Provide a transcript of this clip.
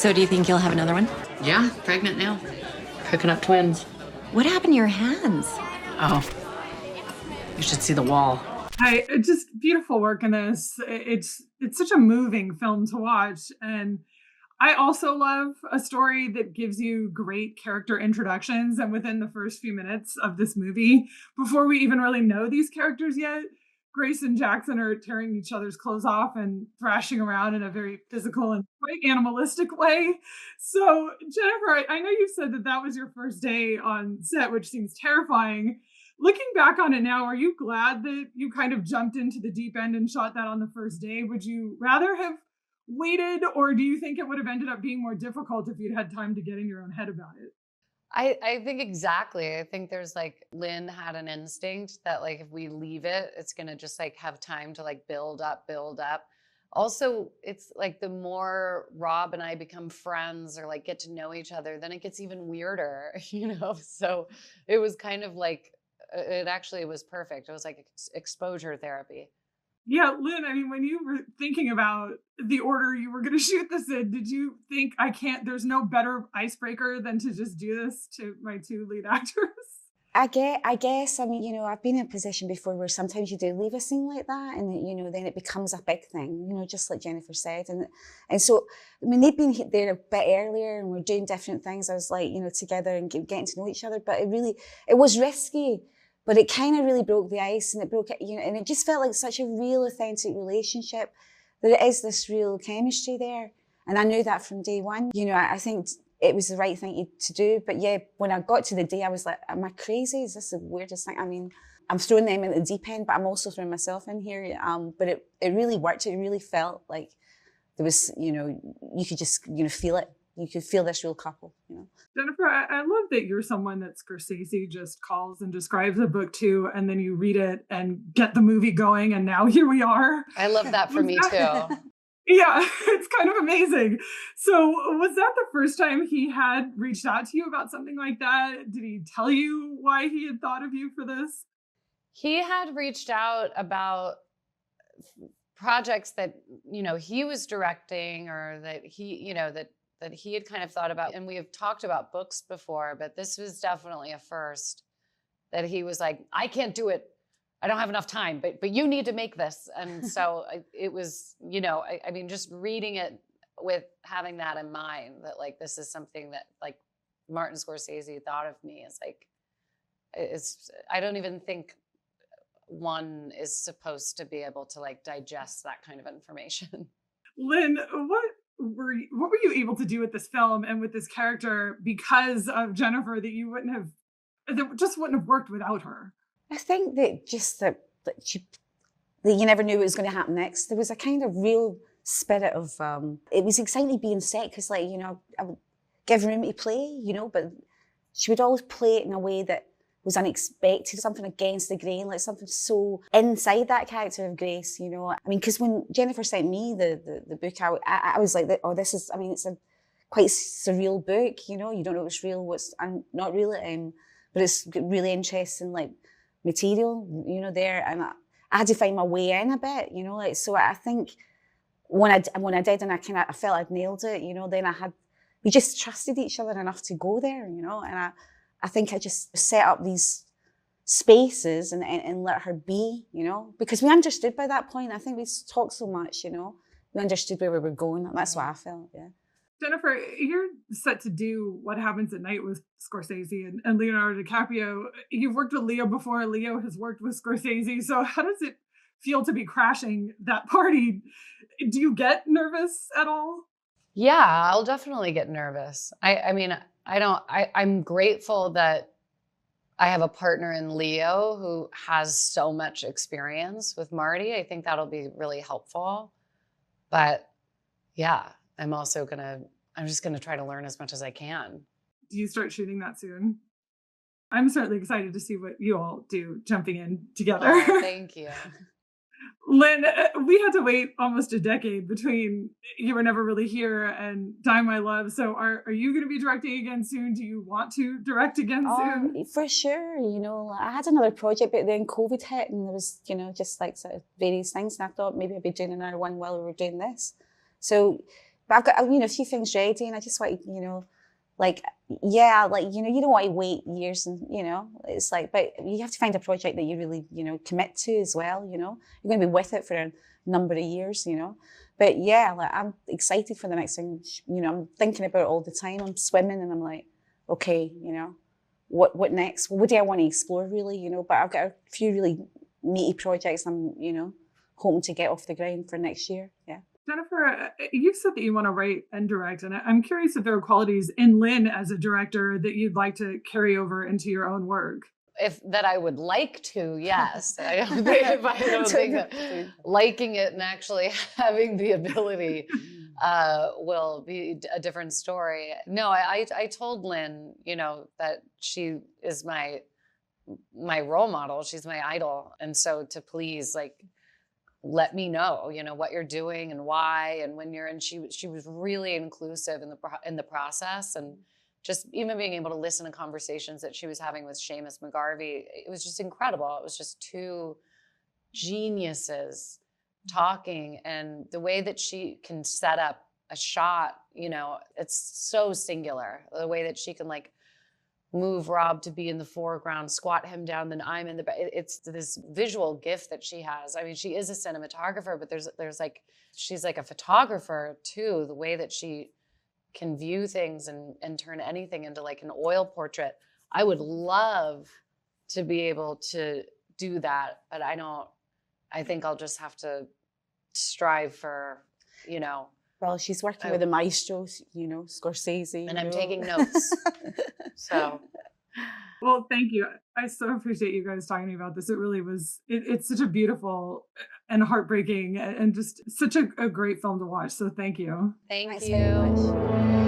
So do you think you'll have another one? Yeah, pregnant now. Cooking up twins. What happened to your hands? Oh, you should see the wall. Just beautiful work in this. It's such a moving film to watch. And I also love a story that gives you great character introductions. And within the first few minutes of this movie, before we even really know these characters yet, Grace and Jackson are tearing each other's clothes off and thrashing around in a very physical and quite animalistic way. So, Jennifer, I know you said that was your first day on set, which seems terrifying. Looking back on it now, are you glad that you kind of jumped into the deep end and shot that on the first day? Would you rather have waited, or do you think it would have ended up being more difficult if you'd had time to get in your own head about it? I think exactly. I think there's like Lynne had an instinct that like if we leave it, it's gonna just like have time to like build up. Also, it's like the more Rob and I become friends or like get to know each other, then it gets even weirder, you know? So it was kind of like, it actually was perfect. It was like exposure therapy. Yeah, Lynne, I mean, when you were thinking about the order you were going to shoot this in, did you think, there's no better icebreaker than to just do this to my two lead actors? I guess, I mean, I've been in a position before where sometimes you do leave a scene like that and, then it becomes a big thing, just like Jennifer said. And so, I mean, they'd been there a bit earlier and we're doing different things. I was like, together and getting to know each other, but it was risky. But it kind of really broke the ice and it broke it, and it just felt like such a real authentic relationship that it is this real chemistry there. And I knew that from day one. I think it was the right thing to do. But yeah, when I got to the day, I was like, am I crazy? Is this the weirdest thing? I mean, I'm throwing them in the deep end, but I'm also throwing myself in here. But it really worked. It really felt like there was, you could just, feel it. You could feel this real couple, Jennifer, I love that you're someone that Scorsese just calls and describes a book to, and then you read it and get the movie going, and now here we are. I love that for me too. Yeah, it's kind of amazing. So was that the first time he had reached out to you about something like that? Did he tell you why he had thought of you for this? He had reached out about projects that, he was directing or that he, that he had kind of thought about. And we have talked about books before, but this was definitely a first that he was like, I can't do it. I don't have enough time, but you need to make this. And so it was, I mean, just reading it with having that in mind, that like, this is something that like Martin Scorsese thought of me as like, I don't even think one is supposed to be able to like digest that kind of information. Lynne, what were you able to do with this film and with this character because of Jennifer that just wouldn't have worked without her? I think that that you never knew what was going to happen next. There was a kind of real spirit of, it was exciting being set because I would give room to play, but she would always play it in a way that was unexpected, something against the grain, like something so inside that character of Grace, I mean, because when Jennifer sent me the book, I was like, oh, this is, I mean, it's a quite surreal book, you don't know what's real, what's not real, but it's really interesting, like, material, there, and I had to find my way in a bit, so I think when I did, and I felt I'd nailed it, then we just trusted each other enough to go there, and I think I just set up these spaces and let her be, because we understood by that point. I think we talked so much, we understood where we were going. That's what I felt, yeah. Jennifer, you're set to do What Happens at Night with Scorsese and Leonardo DiCaprio. You've worked with Leo before. Leo has worked with Scorsese. So how does it feel to be crashing that party? Do you get nervous at all? Yeah, I'll definitely get nervous. I'm grateful that I have a partner in Leo who has so much experience with Marty. I think that'll be really helpful. But yeah, I'm just gonna try to learn as much as I can. Do you start shooting that soon? I'm certainly excited to see what you all do jumping in together. Oh, thank you. Lynne, we had to wait almost a decade between You Were Never Really Here and Die My Love. So are you going to be directing again soon? Do you want to direct again soon? For sure. I had another project, but then COVID hit and there was, just like sort of various things. And I thought maybe I'd be doing another one while we were doing this. So, But I've got, a few things ready, and I just want to, like, yeah, like, you don't want to wait years, and, it's like, but you have to find a project that you really, commit to as well, you're going to be with it for a number of years, But yeah, like, I'm excited for the next thing, I'm thinking about it all the time. I'm swimming and I'm like, okay, what next? What do I want to explore really, But I've got a few really meaty projects I'm, hoping to get off the ground for next year, yeah. Jennifer, you've said that you want to write and direct, and I'm curious if there are qualities in Lynne as a director that you'd like to carry over into your own work. If that I would like to, yes. I don't think that liking it and actually having the ability will be a different story. No, I told Lynne, that she is my role model. She's my idol, and so to please, like, let me know, what you're doing and why and when you're. And she was really inclusive in the process, and just even being able to listen to conversations that she was having with Seamus McGarvey, it was just incredible. It was just two geniuses talking, and the way that she can set up a shot, it's so singular. The way that she can, like, move Rob to be in the foreground, squat him down, then I'm in the back. It's this visual gift that she has. I mean, she is a cinematographer, but there's like, she's like a photographer too. The way that she can view things and turn anything into like an oil portrait. I would love to be able to do that, but I think I'll just have to strive for, Well, she's working with the maestros, Scorsese. And I'm taking notes. So. Well, thank you. I so appreciate you guys talking to me about this. It really was, it's such a beautiful and heartbreaking and just such a great film to watch. So thank you. Thank Thanks you. very much.